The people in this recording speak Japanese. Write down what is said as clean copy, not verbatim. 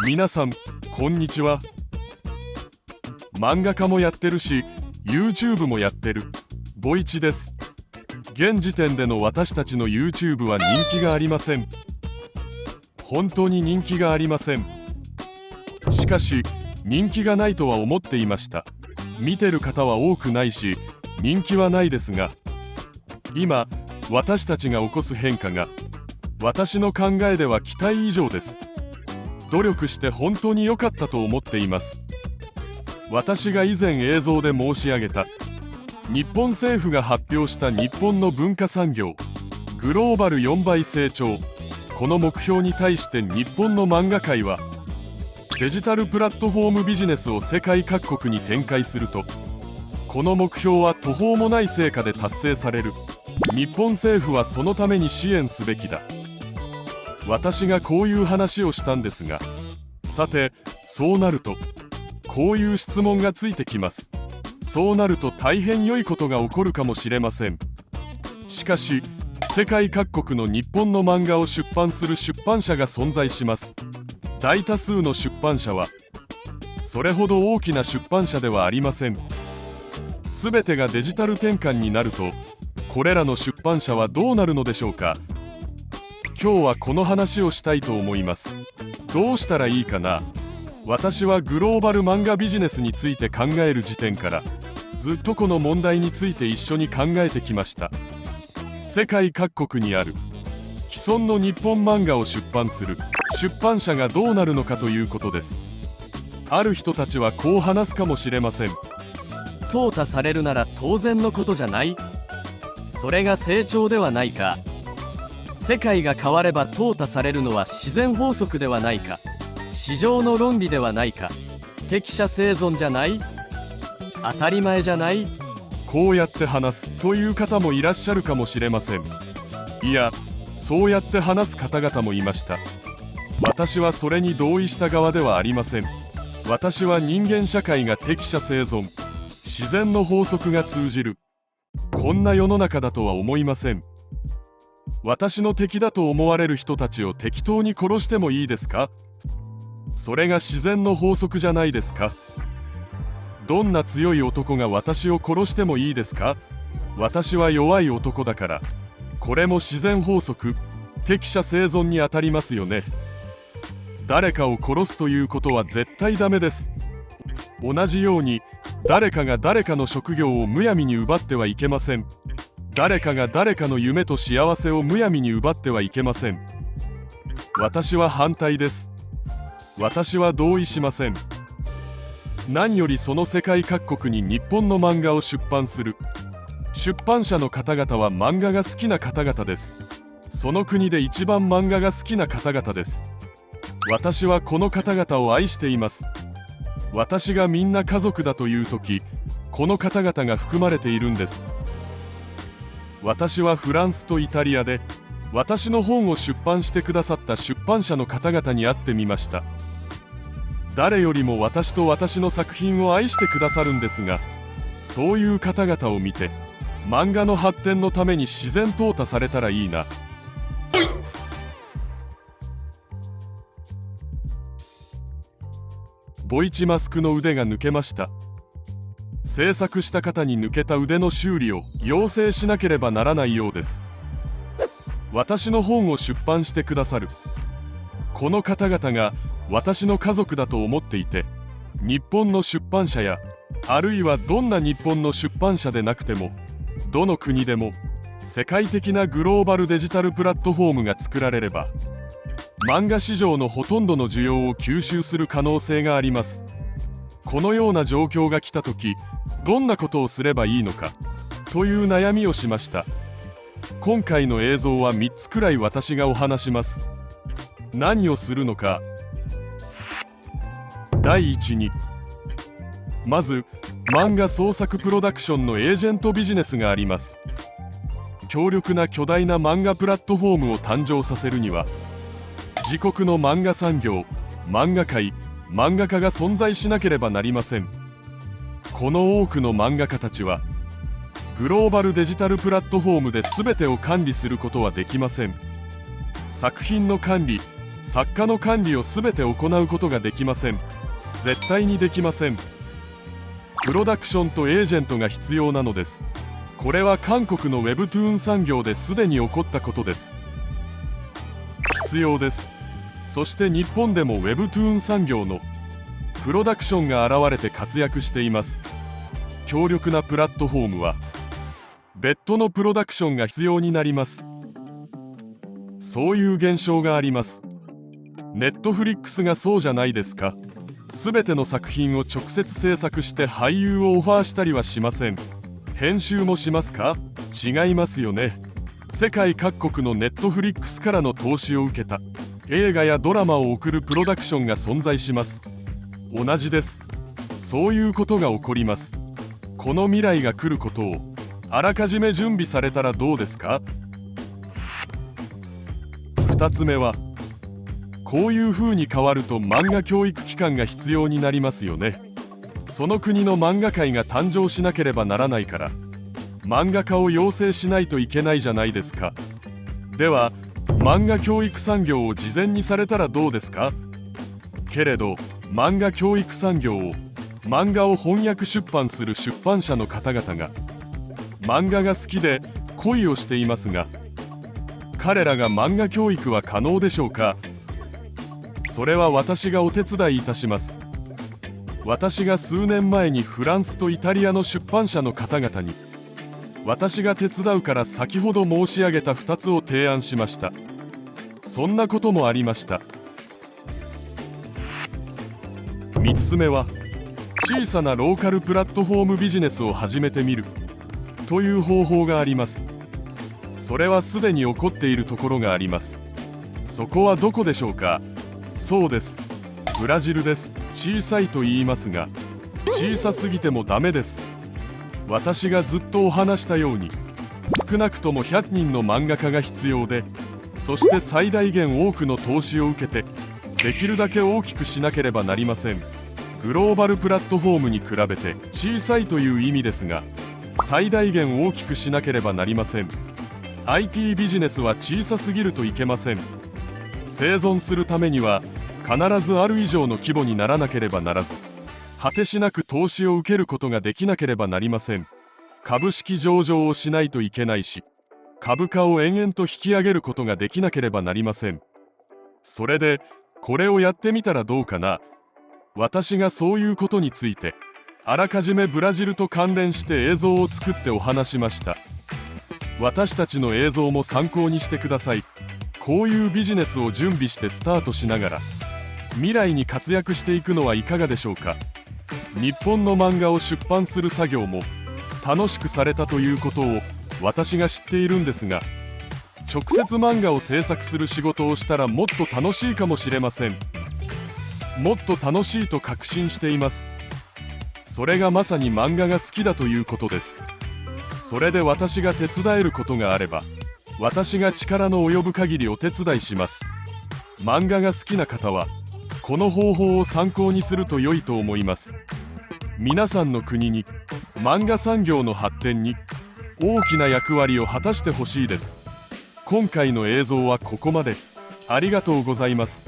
皆さんこんにちは。漫画家もやってるし YouTube もやってるボイチです。現時点での私たちの YouTube は人気がありません。本当に人気がありません。しかし人気がないとは思っていました。見てる方は多くないし人気はないですが、今私たちが起こす変化が私の考えでは期待以上です。努力して本当に良かったと思っています。私が以前映像で申し上げた日本政府が発表した日本の文化産業グローバル4倍成長、この目標に対して日本の漫画界はデジタルプラットフォームビジネスを世界各国に展開すると、この目標は途方もない成果で達成される。日本政府はそのために支援すべきだ。私がこういう話をしたんですが、さてそうなるとこういう質問がついてきます。そうなると大変良いことが起こるかもしれません。しかし世界各国の日本の漫画を出版する出版社が存在します。大多数の出版社はそれほど大きな出版社ではありません。全てがデジタル転換になるとこれらの出版社はどうなるのでしょうか。今日はこの話をしたいと思います。どうしたらいいかな。私はグローバル漫画ビジネスについて考える時点からずっとこの問題について一緒に考えてきました。世界各国にある既存の日本漫画を出版する出版社がどうなるのかということです。ある人たちはこう話すかもしれません。淘汰されるなら当然のことじゃない？それが成長ではないか。世界が変われば淘汰されるのは自然法則ではないか。市場の論理ではないか。適者生存じゃない？当たり前じゃない？こうやって話すという方もいらっしゃるかもしれません。いや、そうやって話す方々もいました。私はそれに同意した側ではありません。私は人間社会が適者生存、自然の法則が通じる、こんな世の中だとは思いません。私の敵だと思われる人たちを適当に殺してもいいですか？それが自然の法則じゃないですか？どんな強い男が私を殺してもいいですか？私は弱い男だから。これも自然法則、適者生存に当たりますよね。誰かを殺すということは絶対ダメです。同じように誰かが誰かの職業をむやみに奪ってはいけません。誰かが誰かの夢と幸せをむやみに奪ってはいけません。私は反対です。私は同意しません。何よりその世界各国に日本の漫画を出版する出版社の方々は漫画が好きな方々です。その国で一番漫画が好きな方々です。私はこの方々を愛しています。私がみんな家族だという時、この方々が含まれているんです。私はフランスとイタリアで私の本を出版してくださった出版社の方々に会ってみました。誰よりも私と私の作品を愛してくださるんですが、そういう方々を見て漫画の発展のために自然淘汰されたらいいな。ボイチマスクの腕が抜けました。制作した方に抜けた腕の修理を要請しなければならないようです。私の本を出版してくださるこの方々が私の家族だと思っていて、日本の出版社やあるいはどんな日本の出版社でなくてもどの国でも世界的なグローバルデジタルプラットフォームが作られれば漫画市場のほとんどの需要を吸収する可能性があります。このような状況が来た時、どんなことをすればいいのかという悩みをしました。今回の映像は3つくらい私がお話します。何をするのか。第一に、まず漫画創作プロダクションのエージェントビジネスがあります。強力な巨大な漫画プラットフォームを誕生させるには、自国の漫画産業、漫画界、漫画家が存在しなければなりません。この多くの漫画家たちはグローバルデジタルプラットフォームで全てを管理することはできません。作品の管理、作家の管理を全て行うことができません。絶対にできません。プロダクションとエージェントが必要なのです。これは韓国の Webtoon 産業ですでに起こったことです。必要です。そして日本でも Webtoon 産業のプロダクションが現れて活躍しています。強力なプラットフォームは別途のプロダクションが必要になります。そういう現象があります。ネットフリックスがそうじゃないですか。すべての作品を直接制作して俳優をオファーしたりはしません。編集もしますか？違いますよね。世界各国のネットフリックスからの投資を受けた映画やドラマを送るプロダクションが存在します。同じです。そういうことが起こります。この未来が来ることをあらかじめ準備されたらどうですか？2つ目は、こういう風に変わると漫画教育機関が必要になりますよね。その国の漫画界が誕生しなければならないから漫画家を養成しないといけないじゃないですか。では漫画教育産業を事前にされたらどうですか？けれど漫画教育産業を漫画を翻訳出版する出版社の方々が漫画が好きで恋をしていますが、彼らが漫画教育は可能でしょうか？それは私がお手伝いいたします。私が数年前にフランスとイタリアの出版社の方々に私が手伝うから先ほど申し上げた2つを提案しました。そんなこともありました。3つ目は、小さなローカルプラットフォームビジネスを始めてみるという方法があります。それはすでに起こっているところがあります。そこはどこでしょうか？そうです。ブラジルです。小さいと言いますが、小さすぎてもダメです。私がずっとお話したように、少なくとも100人の漫画家が必要で、そして最大限多くの投資を受けて、できるだけ大きくしなければなりません。グローバルプラットフォームに比べて小さいという意味ですが、最大限大きくしなければなりません。IT ビジネスは小さすぎるといけません。生存するためには必ずある以上の規模にならなければならず、果てしなく投資を受けることができなければなりません。株式上場をしないといけないし、株価を延々と引き上げることができなければなりません。それでこれをやってみたらどうかな。私がそういうことについてあらかじめブラジルと関連して映像を作ってお話しました。私たちの映像も参考にしてください。こういうビジネスを準備してスタートしながら未来に活躍していくのはいかがでしょうか。日本の漫画を出版する作業も楽しくされたということを私が知っているんですが、直接漫画を制作する仕事をしたらもっと楽しいかもしれません。もっと楽しいと確信しています。それがまさに漫画が好きだということです。それで私が手伝えることがあれば、私が力の及ぶ限りお手伝いします。漫画が好きな方はこの方法を参考にすると良いと思います。皆さんの国に漫画産業の発展に大きな役割を果たしてほしいです。今回の映像はここまで。ありがとうございます。